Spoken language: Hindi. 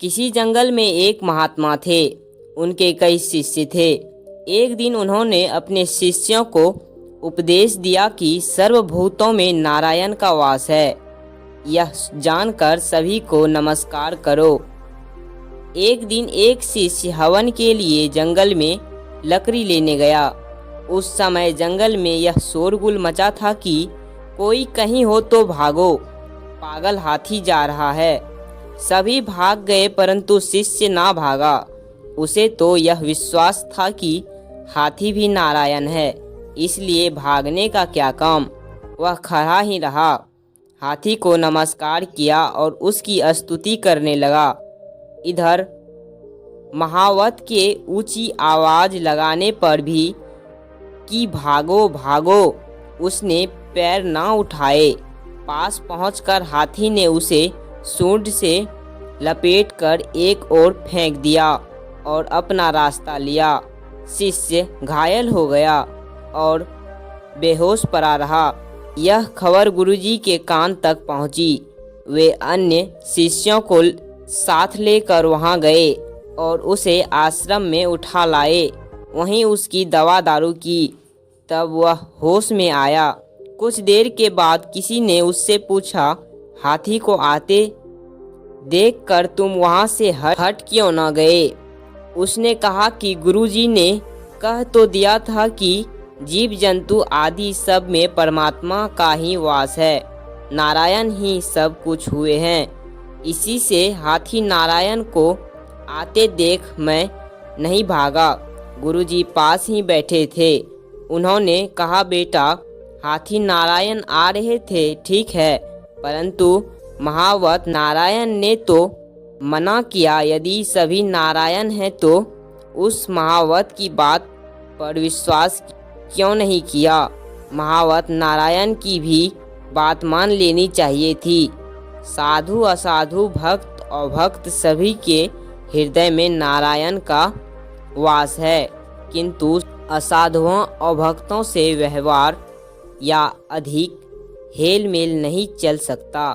किसी जंगल में एक महात्मा थे। उनके कई शिष्य थे। एक दिन उन्होंने अपने शिष्यों को उपदेश दिया कि सर्वभूतों में नारायण का वास है। यह जानकर सभी को नमस्कार करो। एक दिन एक शिष्य हवन के लिए जंगल में लकड़ी लेने गया। उस समय जंगल में यह शोरगुल मचा था कि कोई कहीं हो तो भागो, पागल हाथी जा रहा है। सभी भाग गए परंतु शिष्य ना भागा। उसे तो यह विश्वास था कि हाथी भी नारायण है, इसलिए भागने का क्या काम। वह खड़ा ही रहा, हाथी को नमस्कार किया और उसकी स्तुति करने लगा। इधर महावत के ऊंची आवाज लगाने पर भी कि भागो भागो, उसने पैर ना उठाए। पास पहुंचकर हाथी ने उसे सूंड से लपेटकर एक ओर फेंक दिया और अपना रास्ता लिया। शिष्य घायल हो गया और बेहोश पड़ा रहा। यह खबर गुरुजी के कान तक पहुंची। वे अन्य शिष्यों को साथ लेकर वहां गए और उसे आश्रम में उठा लाए। वहीं उसकी दवा दारू की। तब वह होश में आया। कुछ देर के बाद किसी ने उससे पूछा, हाथी को आते देखकर तुम वहां से हट क्यों न गए? उसने कहा कि गुरुजी ने कह तो दिया था कि जीव जंतु आदि सब में परमात्मा का ही वास है, नारायण ही सब कुछ हुए हैं। इसी से हाथी नारायण को आते देख मैं नहीं भागा। गुरुजी पास ही बैठे थे। उन्होंने कहा, बेटा, हाथी नारायण आ रहे थे ठीक है, परंतु महावत नारायण ने तो मना किया। यदि सभी नारायण हैं तो उस महावत की बात पर विश्वास क्यों नहीं किया? महावत नारायण की भी बात मान लेनी चाहिए थी। साधु असाधु भक्त अभक्त सभी के हृदय में नारायण का वास है, किंतु असाधुओं और भक्तों से व्यवहार या अधिक हेल मेल नहीं चल सकता।